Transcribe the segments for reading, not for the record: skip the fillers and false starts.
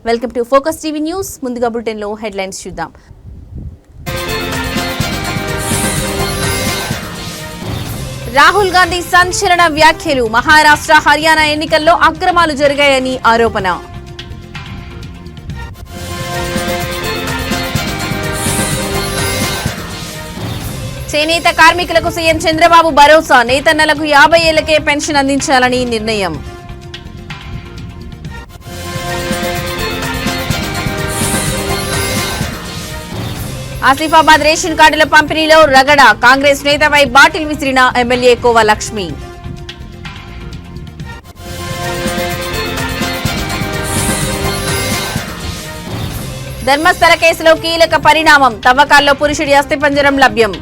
Welcome to focus TV news. ముందుగా bulletin లో headlines చూద్దాం. రాహుల్ గాంధీ సంచలన వ్యాఖ్యలు. మహారాష్ట్ర, హర్యానా ఎన్నికల్లో అక్రమాలు జరిగాయని ఆరోపణ. చేనేత కార్మికులకు సీఎం చంద్రబాబు భరోసా. నేతన్నలకు 50 ఏళ్లకే పెన్షన్ అందించాలని నిర్ణయం. ఆసిఫాబాద్ రేషన్ కార్డుల పంపిణీలో రగడ. కాంగ్రెస్ నేతపై బాటిల్ విసిరిన ఎమ్మెల్యే కోవ లక్ష్మి. ధర్మస్థల కేసులో కీలక పరిణామం. తవ్వకాల్లో పురుషుడి అస్థిపంజరం లభ్యం.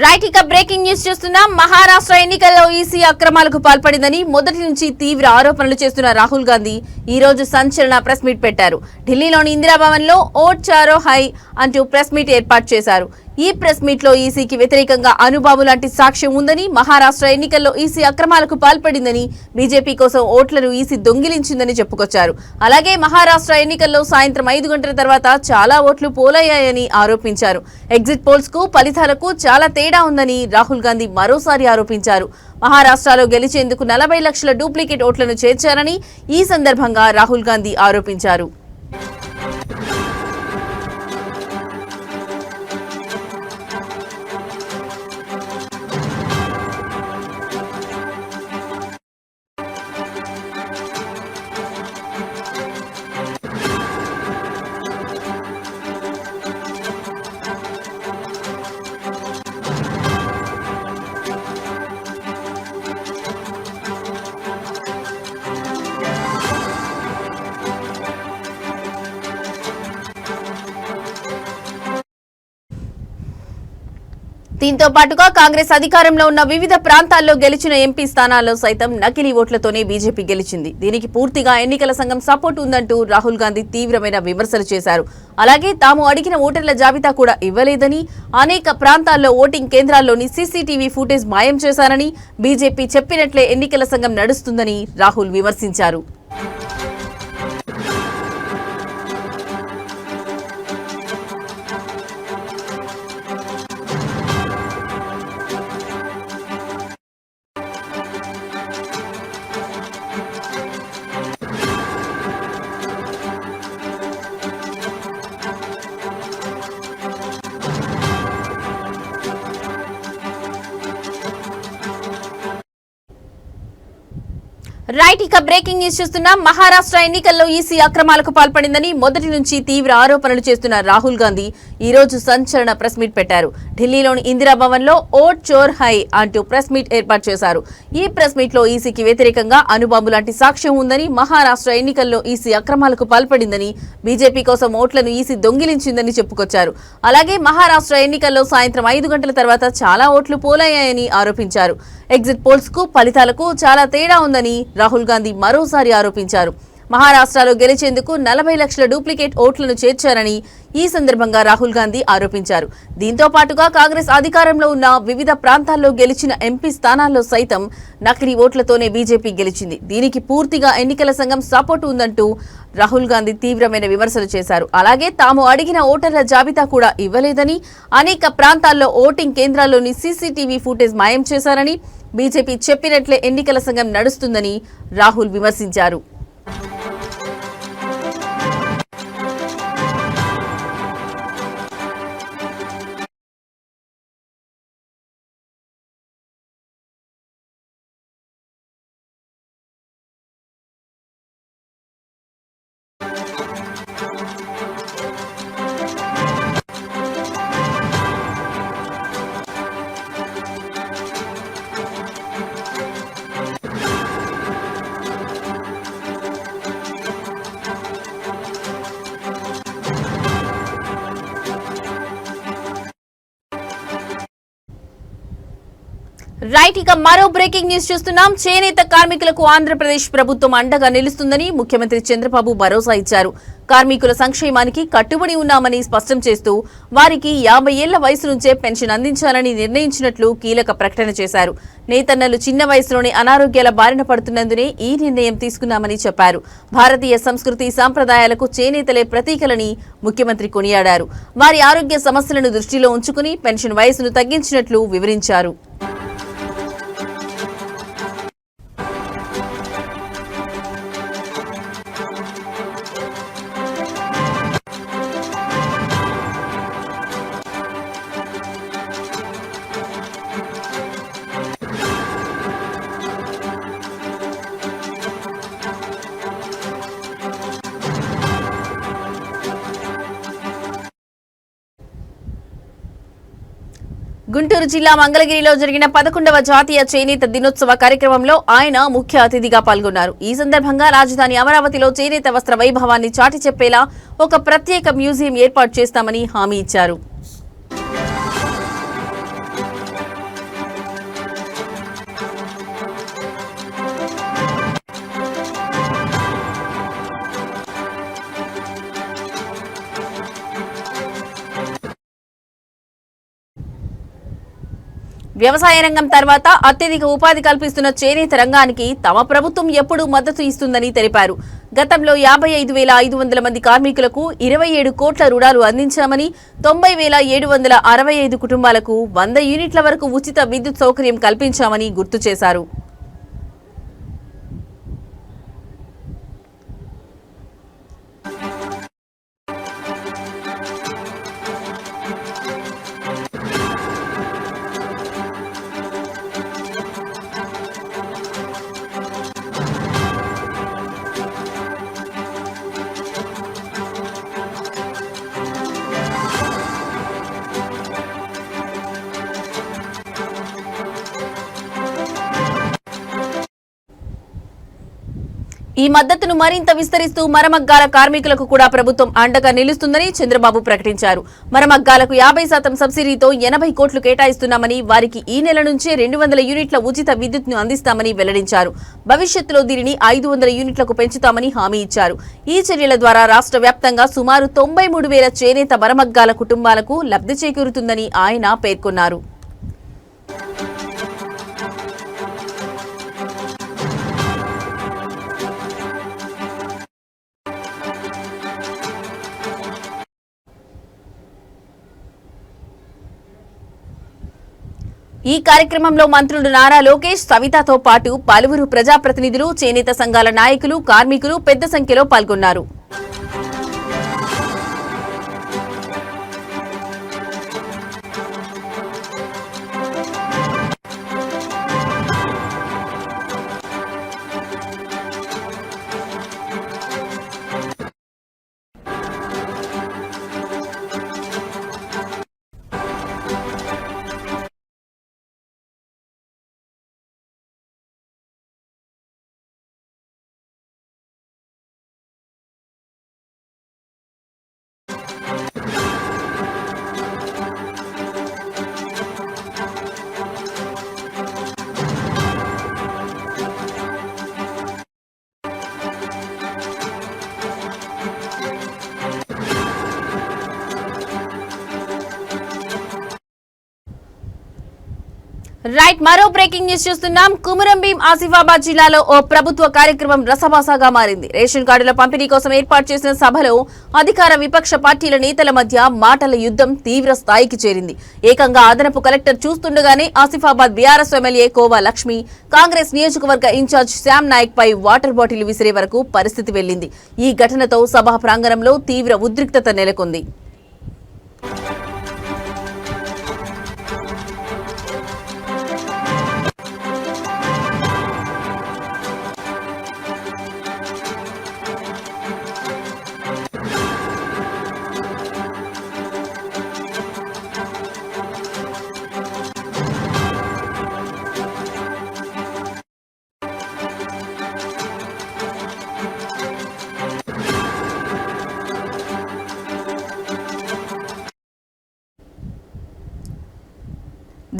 రైట్, ఇక బ్రేకింగ్ న్యూస్ చూస్తున్నాం. మహారాష్ట్ర ఎన్నికల్లో ఈసీ అక్రమాలకు పాల్పడిందని మొదటి నుంచి తీవ్ర ఆరోపణలు చేస్తున్న రాహుల్ గాంధీ ఈ రోజు సంచలన ప్రెస్ మీట్ పెట్టారు. ఢిల్లీలోని ఇందిరాభవన్ లో ఓట్ చారో హై అంటూ ప్రెస్ మీట్ ఏర్పాటు చేశారు. ఈ ప్రెస్ మీట్ లో ఈసీకి వ్యతిరేకంగా అనుబాబు లాంటి సాక్ష్యం ఉందని, మహారాష్ట్ర ఎన్నికల్లో ఈసీ అక్రమాలకు పాల్పడిందని, బీజేపీ కోసం ఓట్లను ఈసీ దొంగిలించిందని చెప్పుకొచ్చారు. అలాగే మహారాష్ట్ర ఎన్నికల్లో సాయంత్రం 5 గంటల తర్వాత చాలా ఓట్లు పోలయ్యాయని ఆరోపించారు. ఎగ్జిట్ పోల్స్ కు ఫలితాలకు చాలా తేడా ఉందని రాహుల్ గాంధీ మరోసారి ఆరోపించారు. మహారాష్ట్రలో గెలిచేందుకు 40 లక్షల డూప్లికేట్ ఓట్లను చేర్చారని ఈ సందర్భంగా రాహుల్ గాంధీ ఆరోపించారు. దీంతో పాటుగా కాంగ్రెస్ అధికారంలో ఉన్న వివిధ ప్రాంతాల్లో గెలిచిన ఎంపీ స్థానాల్లో సైతం నకిలీ ఓట్లతోనే బీజేపీ గెలిచింది. దీనికి పూర్తిగా ఎన్నికల సంఘం సపోర్ట్ ఉందంటూ రాహుల్ గాంధీ తీవ్రమైన విమర్శలు చేశారు. అలాగే తాము అడిగిన ఓటర్ల జాబితా కూడా ఇవ్వలేదని, అనేక ప్రాంతాల్లో ఓటింగ్ కేంద్రాల్లోని సీసీటీవీ ఫుటేజ్ మాయం చేశారని, బీజేపీ చెప్పినట్లే ఎన్నికల సంఘం నడుస్తుందని రాహుల్ విమర్శించారు. రైట్, ఇక బ్రేకింగ్ న్యూస్ చూస్తున్నాం. మహారాష్ట్ర ఎన్నికల్లో ఈసీ అక్రమాలకు పాల్పడిందని మొదటి నుంచి తీవ్ర ఆరోపణలు చేస్తున్న రాహుల్ గాంధీ ఈ రోజు సంచలన ప్రెస్ మీట్ పెట్టారు. ఢిల్లీలోని ఇందిరాభవన్ లో ఓట్ చోర్ హై అంటూ ప్రెస్ మీట్ ఏర్పాటు చేశారు. ఈ ప్రెస్ మీట్ లో ఈసీకి వ్యతిరేకంగా అనుబాబు లాంటి సాక్ష్యం ఉందని, మహారాష్ట్ర ఎన్నికల్లో ఈసీ అక్రమాలకు పాల్పడిందని, బీజేపీ కోసం ఓట్లను ఈసీ దొంగిలించిందని చెప్పుకొచ్చారు. అలాగే మహారాష్ట్ర ఎన్నికల్లో సాయంత్రం 5 గంటల తర్వాత చాలా ఓట్లు పోలయ్యాయని ఆరోపించారు. ఎగ్జిట్ పోల్స్ కు ఫలితాలకు చాలా తేడా ఉందని రాహుల్ గాంధీ మరోసారి ఆరోపించారు. మహారాష్ట్రలో గెలిచేందుకు 40 లక్షల డూప్లికేట్ ఓట్లను చేర్చారని ఈ సందర్భంగా రాహుల్ గాంధీ ఆరోపించారు. దీంతో పాటుగా కాంగ్రెస్ అధికారంలో ఉన్న వివిధ ప్రాంతాల్లో గెలిచిన ఎంపీ స్థానాల్లో సైతం నకిలీ ఓట్లతోనే బీజేపీ గెలిచింది. దీనికి పూర్తిగా ఎన్నికల సంఘం సపోర్ట్ ఉందంటూ రాహుల్ గాంధీ తీవ్రమైన విమర్శలు చేశారు. అలాగే తాము అడిగిన ఓటర్ల జాబితా కూడా ఇవ్వలేదని, అనేక ప్రాంతాల్లో ఓటింగ్ కేంద్రాల్లోని సీసీటీవీ ఫుటేజ్ మాయం చేశారని, బీజేపీ చెప్పినట్లే ఎన్నికల సంఘం నడుస్తుందని రాహుల్ విమర్శించారు. రైట్, ఇక మరో బ్రేకింగ్ న్యూస్ చూస్తున్నాం. చేనేత కార్మికులకు ఆంధ్రప్రదేశ్ ప్రభుత్వం అండగా నిలుస్తుందని ముఖ్యమంత్రి చంద్రబాబు భరోసా ఇచ్చారు. కార్మికుల సంక్షేమానికి కట్టుబడి ఉన్నామని స్పష్టం చేస్తూ వారికి 50 ఏళ్ల వయసు నుంచే పెన్షన్ అందించాలని నిర్ణయించినట్లు కీలక ప్రకటన చేశారు. నేతన్నలు చిన్న వయసులోనే అనారోగ్యాల బారిన పడుతున్నందునే ఈ నిర్ణయం తీసుకున్నామని చెప్పారు. భారతీయ సంస్కృతి సంప్రదాయాలకు చేనేతలే ప్రతీకలని ముఖ్యమంత్రి కొనియాడారు. వారి ఆరోగ్య సమస్యలను దృష్టిలో ఉంచుకుని పెన్షన్ వయసును తగ్గించినట్లు వివరించారు. గుంటూరు జిల్లా మంగళగిరిలో జరిగిన 11వ జాతీయ చేనేత దినోత్సవ కార్యక్రమంలో ఆయన ముఖ్య అతిథిగా పాల్గొన్నారు. ఈ సందర్భంగా రాజధాని అమరావతిలో చేనేత వస్త్ర వైభవాన్ని చాటి చెప్పేలా ఒక ప్రత్యేక మ్యూజియం ఏర్పాటు చేస్తామని హామీ ఇచ్చారు. వ్యవసాయ రంగం తర్వాత అత్యధిక ఉపాధి కల్పిస్తున్న చేనేత రంగానికి తమ ప్రభుత్వం ఎప్పుడూ మద్దతు ఇస్తుందని తెలిపారు. గతంలో 55,500 మంది కార్మికులకు 27 కోట్ల రుణాలు అందించామని, 90,765 కుటుంబాలకు 100 యూనిట్ల వరకు ఉచిత విద్యుత్ సౌకర్యం కల్పించామని గుర్తు చేశారు. ఈ మద్దతును మరింత విస్తరిస్తూ మరమగ్గాల కార్మికులకు కూడా ప్రభుత్వం అండగా నిలుస్తుందని చంద్రబాబు ప్రకటించారు. మరమగ్గాలకు 50% సబ్సిడీతో 80 కోట్లు కేటాయిస్తున్నామని, వారికి ఈ నెల నుంచే 200 యూనిట్ల ఉచిత విద్యుత్ను అందిస్తామని వెల్లడించారు. భవిష్యత్తులో దీనిని 500 యూనిట్లకు పెంచుతామని హామీ ఇచ్చారు. ఈ చర్యల ద్వారా రాష్ట్ర వ్యాప్తంగా సుమారు 93,000 చేనేత మరమగ్గాల కుటుంబాలకు లబ్ధి చేకూరుతుందని ఆయన పేర్కొన్నారు. ఈ కార్యక్రమంలో మంత్రులు నారా లోకేష్, సవితతో పాటు పలువురు ప్రజాప్రతినిధులు, చేనేత సంఘాల నాయకులు, కార్మికులు పెద్ద సంఖ్యలో పాల్గొన్నారు. రైట్ మరో బ్రేకింగ్ న్యూస్ చూస్తున్నాం. కుమురం భీం ఆసిఫాబాద్ జిల్లాలో ఓ ప్రభుత్వ కార్యక్రమం రసభాసగా మారింది. రేషన్ కార్డుల పంపిణీ కోసం ఏర్పాటు చేసిన సభలో అధికార విపక్ష పార్టీల నేతల మధ్య మాటల యుద్ధం తీవ్ర స్థాయికి చేరింది. ఏకంగా అదనపు కలెక్టర్ చూస్తుండగానే ఆసిఫాబాద్ బీఆర్ఎస్ ఎమ్మెల్యే కోవా లక్ష్మి కాంగ్రెస్ నియోజకవర్గ ఇన్ఛార్జ్ శ్యామ్ నాయక్ పై వాటర్ బాటిల్ విసిరే వరకు పరిస్థితి వెళ్లింది. ఈ ఘటనతో సభా ప్రాంగణంలో తీవ్ర ఉద్రిక్తత నెలకొంది.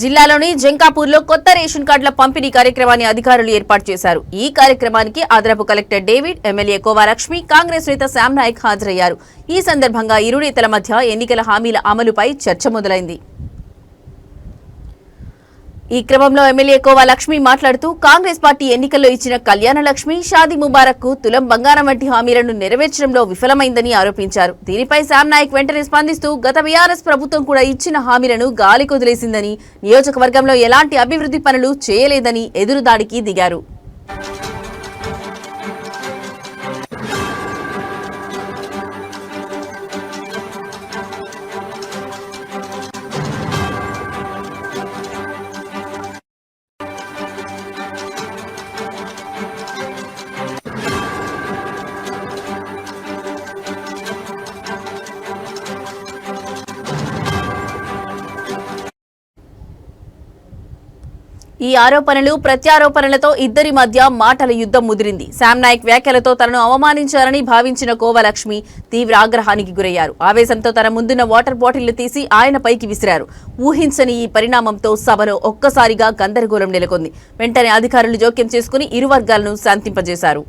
జిల్లాలోని జంకాపూర్లో కొత్త రేషన్ కార్డుల పంపిణీ కార్యక్రమాన్ని అధికారులు ఏర్పాటు చేశారు. ఈ కార్యక్రమానికి అదనపు collector David, MLA khoa Lakshmi, Congress నేత శ్యామ్ నాయక్ హాజరయ్యారు. ఈ సందర్భంగా ఇరు నేతల మధ్య ఎన్నికల హామీల అమలుపై చర్చ మొదలైంది. ఈ క్రమంలో ఎమ్మెల్యే కోవా లక్ష్మి మాట్లాడుతూ కాంగ్రెస్ పార్టీ ఎన్నికల్లో ఇచ్చిన కళ్యాణ లక్ష్మి, షాదీ ముబారక్ కు తులం బంగారం వంటి హామీలను నెరవేర్చడంలో విఫలమైందని ఆరోపించారు. దీనిపై శ్యామ్ నాయక్ వెంటనే స్పందిస్తూ గత బీఆర్ఎస్ ప్రభుత్వం కూడా ఇచ్చిన హామీలను గాలి కొదిలేసిందని, నియోజకవర్గంలో ఎలాంటి అభివృద్ధి పనులు చేయలేదని ఎదురుదాడికి దిగారు. ఈ ఆరోపణలు ప్రత్యారోపణలతో ఇద్దరి మధ్య మాటల యుద్ధం ముదిరింది. శ్యామ్ నాయక్ వ్యాఖ్యలతో తనను అవమానించారని భావించిన కోవా లక్ష్మి తీవ్ర ఆగ్రహానికి గురయ్యారు. ఆవేశంతో తన ముందున్న వాటర్ బాటిల్ తీసి ఆయన పైకి విసిరారు. ఊహించని ఈ పరిణామంతో సభలో ఒక్కసారిగా గందరగోళం నెలకొంది. వెంటనే అధికారులు జోక్యం చేసుకుని ఇరు వర్గాలను శాంతింపజేశారు.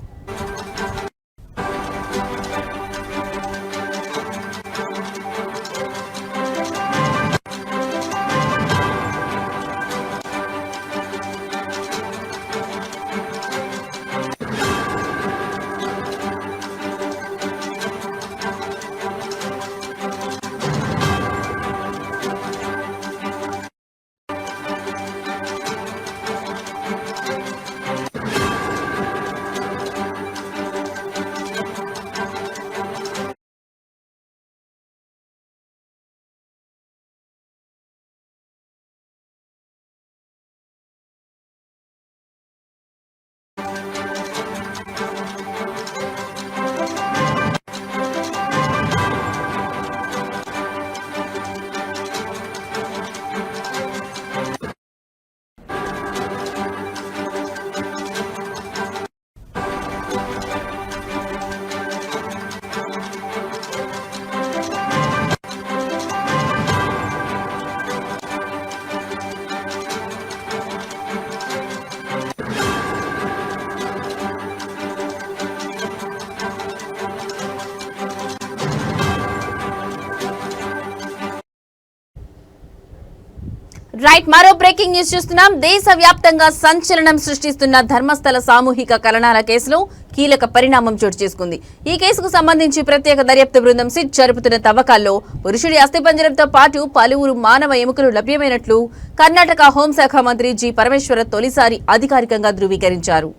రైట్ మరో బ్రేకింగ్ న్యూస్ చూస్తున్నాం. దేశవ్యాప్తంగా సంచలనం సృష్టిస్తున్న ధర్మస్థల సామూహిక కలనాల కేసులో కీలక పరిణామం చోటు చేసుకుంది. ఈ కేసుకు సంబంధించి ప్రత్యేక దర్యాప్తు బృందం సిట్ జరుపుతున్న తవ్వకాల్లో పురుషుడి అస్థిపంజరంతో పాటు పలువురు మానవ ఎముకలు లభ్యమైనట్లు కర్ణాటక హోంశాఖ మంత్రి జి పరమేశ్వర తొలిసారి అధికారికంగా ధృవీకరించారు.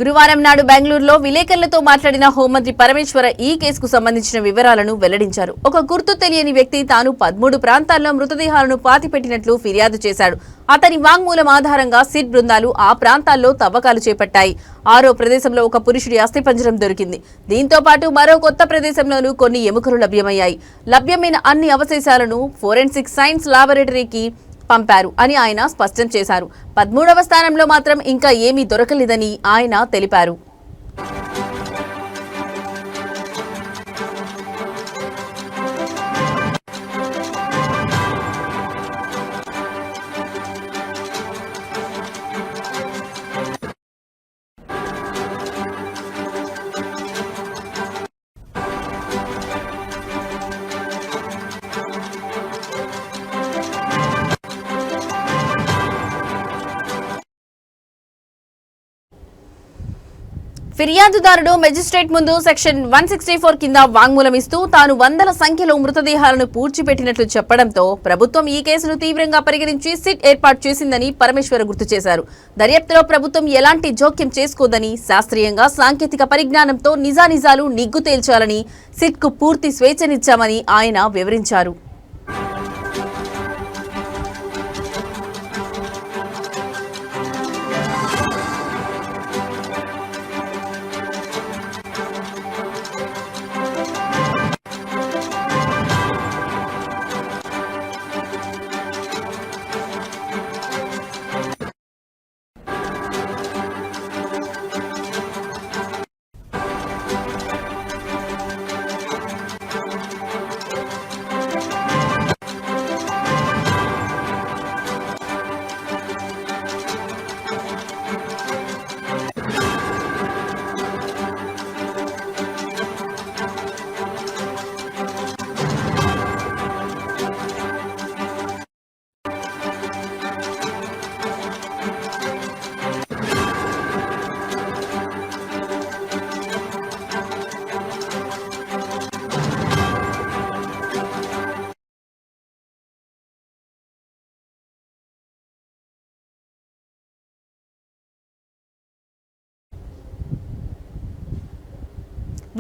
గురువారం నాడు బెంగళూరులో విలేకరులతో మాట్లాడిన హోంమంత్రి పరమేశ్వర ఈ కేసుకు సంబంధించిన వివరాలను వెల్లడించారు. ఒక గుర్తు తెలియని వ్యక్తి తాను 13 ప్రాంతాల్లో మృతదేహాలను పాతిపెట్టినట్లు ఫిర్యాదు చేశాడు. అతని వాంగ్మూలం ఆధారంగా సిట్ బృందాలు ఆ ప్రాంతాల్లో తవ్వకాలు చేపట్టాయి. 6వ ప్రదేశంలో ఒక పురుషుడి అస్థిపంజరం దొరికింది. దీంతో పాటు మరో కొత్త ప్రదేశంలోనూ కొన్ని ఎముకలు లభ్యమయ్యాయి. లభ్యమైన అన్ని అవశేషాలను ఫోరెన్సిక్ సైన్స్ లాబొరేటరీకి పంపారు అని ఆయన స్పష్టం చేశారు. 13వ స్థానంలో మాత్రం ఇంకా ఏమీ దొరకలేదని ఆయన తెలిపారు. ఫిర్యాదుదారుడు మెజిస్ట్రేట్ ముందు సెక్షన్ 164 కింద వాంగ్మూలం ఇస్తూ తాను వందల సంఖ్యలో మృతదేహాలను పూడ్చిపెట్టినట్లు చెప్పడంతో ప్రభుత్వం ఈ కేసును తీవ్రంగా పరిగణించి సిట్ ఏర్పాటు చేసిందని పరమేశ్వర్ గుర్తు చేశారు. దర్యాప్తులో ప్రభుత్వం ఎలాంటి జోక్యం చేసుకోదని, శాస్త్రీయంగా సాంకేతిక పరిజ్ఞానంతో నిజానిజాలు నిగ్గు తేల్చాలని సిట్కు పూర్తి స్వేచ్ఛనిచ్చామని ఆయన వివరించారు.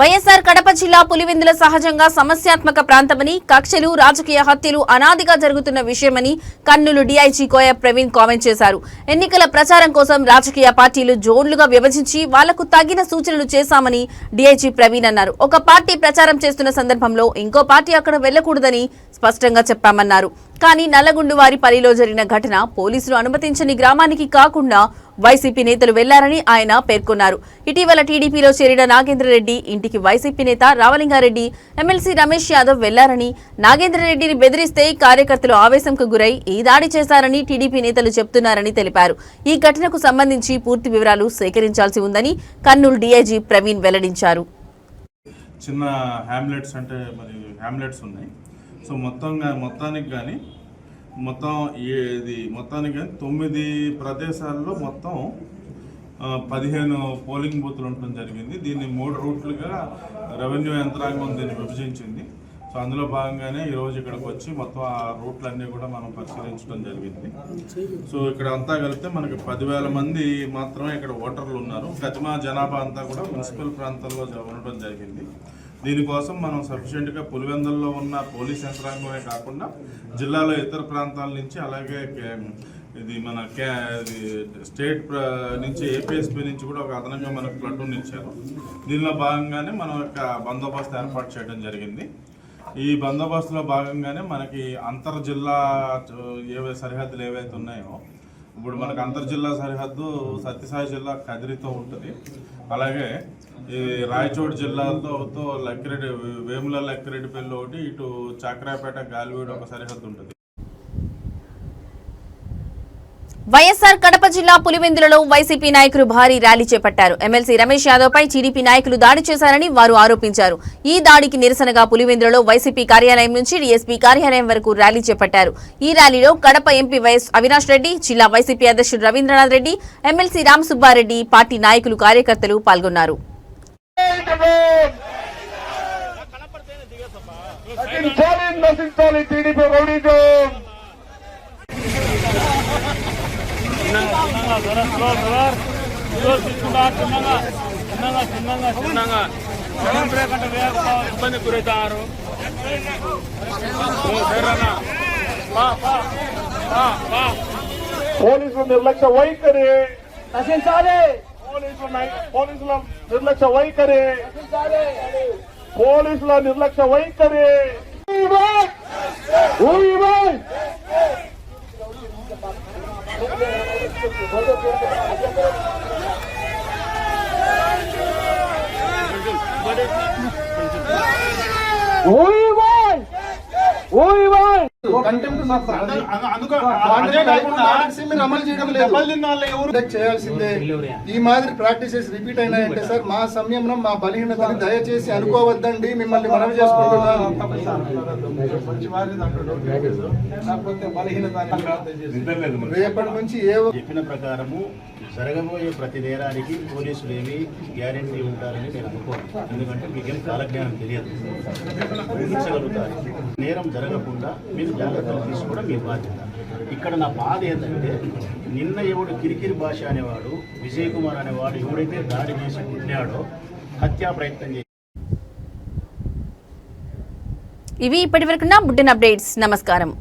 వైఎస్ఆర్ కడప జిల్లా పులివెందుల సహజంగా సమస్యాత్మక ప్రాంతమని, కక్షలు, రాజకీయ హత్యలు అనాదిగా జరుగుతున్న విషయమని కర్నూలు డీఐజీ కోయ ప్రవీణ్ కామెంట్ చేశారు. ఎన్నికల ప్రచారం కోసం రాజకీయ పార్టీలు జోన్లుగా విభజించి వాళ్లకు తగిన సూచనలు చేశామని డీఐజీ ప్రవీణ్ అన్నారు. ఒక పార్టీ ప్రచారం చేస్తున్న సందర్భంలో ఇంకో పార్టీ అక్కడ వెళ్లకూడదని స్పష్టంగా చెప్పామన్నారు. కానీ నల్లగుండువారి పల్లిలో జరిగిన ఘటన పోలీసులు అనుమతించని గ్రామానికి కాకుండా వైసీపీ నేతలు వెళ్లారని ఆయన పేర్కొన్నారు. ఇటీవల టీడీపీలో చేరిన నాగేంద్రరెడ్డి ఇంటికి వైసీపీ నేత రావలింగారెడ్డి, ఎమ్మెల్సీ రమేష్ యాదవ్ వెళ్లారని, నాగేంద్రరెడ్డిని బెదిరిస్తే కార్యకర్తలు ఆవేశంకు గురై ఈ దాడి చేశారని టీడీపీ నేతలు చెబుతున్నారని తెలిపారు. ఈ ఘటనకు సంబంధించి పూర్తి వివరాలు సేకరించాల్సి ఉందని కర్నూలు డీఐజీ ప్రవీణ్ వెల్లడించారు. చిన్న హ్యామ్లెట్స్ అంటే మరి హ్యామ్లెట్స్ ఉన్నాయి. సో మొత్తానికి కానీ 9 ప్రదేశాల్లో మొత్తం 15 పోలింగ్ బూత్లు ఉండడం జరిగింది. దీన్ని 3 రూట్లుగా రెవెన్యూ యంత్రాంగం దీన్ని విభజించింది. సో అందులో భాగంగానే ఈరోజు ఇక్కడికి వచ్చి మొత్తం ఆ రూట్లన్నీ కూడా మనం పరిశీలించడం జరిగింది. సో ఇక్కడ అంతా కలిపితే మనకి 10,000 మంది మాత్రమే ఇక్కడ ఓటర్లు ఉన్నారు. గజమా జనాభా అంతా కూడా మున్సిపల్ ప్రాంతాల్లో ఉండడం జరిగింది. దీనికోసం మనం సఫిషియెంట్గా పులివెందుల్లో ఉన్న పోలీస్ యంత్రాంగమే కాకుండా జిల్లాలో ఇతర ప్రాంతాల నుంచి, అలాగే ఇది మన స్టేట్ నుంచి ఏపీఎస్పీ నుంచి కూడా ఒక అదనంగా మనకు ప్లటూన్ ఇచ్చారు. దీనిలో భాగంగానే మనం యొక్క బందోబస్తు ఏర్పాటు చేయడం జరిగింది. ఈ బందోబస్తులో భాగంగానే మనకి అంతర్జిల్లా సరిహద్దులు ఏవైతే ఉన్నాయో, ఇప్పుడు మనకు అంతర్జిల్లా సరిహద్దు సత్యసాయి జిల్లా కదిరితో ఉంటుంది. అలాగే ఈ రాయచోటి జిల్లాతో వేముల లక్కిరెడ్డిపల్లి ఒకటి, ఇటు చాక్రాపేట గాలివీడు ఒక సరిహద్దు ఉంటుంది. వైఎస్ఆర్ కడప జిల్లా పులివెందులలో వైసీపీ నాయకులు భారీ ర్యాలీ చేపట్టారు. ఎమ్మెల్సీ రమేష్ యాదవ్ పై టీడీపీ నాయకులు దాడి చేశారని వారు ఆరోపించారు. ఈ దాడికి నిరసనగా పులివెందులలో వైసీపీ కార్యాలయం నుంచి డీఎస్పీ కార్యాలయం వరకు ర్యాలీ చేపట్టారు. ఈ ర్యాలీలో కడప ఎంపీ వైఎస్ అవినాష్ రెడ్డి, జిల్లా వైసీపీ అధ్యక్షుడు రవీంద్రనాథ్ రెడ్డి, ఎమ్మెల్సీ రామసుబ్బారెడ్డి, పార్టీ నాయకులు, కార్యకర్తలు పాల్గొన్నారు. ఇబ్బంది గురవుతారు. పోలీసుల నిర్లక్ష్య వైఖరి నశించాలి. పోలీసుల నిర్లక్ష్య వైఖరి పోలీసుల నిర్లక్ష్య వైఖరి చేయాల్సిందే. ఈ మాదిరి ప్రాక్టీసెస్ రిపీట్ అయినాయంటే సార్ మా సంయమనం, మా బలహీనతని దయచేసి అనుకోవద్దండి. మిమ్మల్ని మనవి చేసుకుంటున్నాం. రేపటి నుంచి చెప్పిన ప్రకారము జరగబోయే ప్రతి నేరానికి పోలీసులు ఏమీ గ్యారెంటీ ఉంటారని నేను అనుకోను. ఎందుకంటే మీకేం కాలజ్ఞానం తెలియదు, ఊహించగలుగుతారు. నేరం జరగకుండా మీరు జాగ్రత్తలు తీసుకోవడం మీ బాధ్యత. ఇక్కడ నా బాధ ఏంటంటే నిన్న ఎవడు కిరికిరి భాష అనేవాడు, విజయ్ కుమార్ అనేవాడు ఎవడైతే దాడి చేసి పుట్టినాడో హత్యా ప్రయత్నం చేసి. ఇవి ఇప్పటివరకున్న బులెటిన్ అప్డేట్స్. నమస్కారం.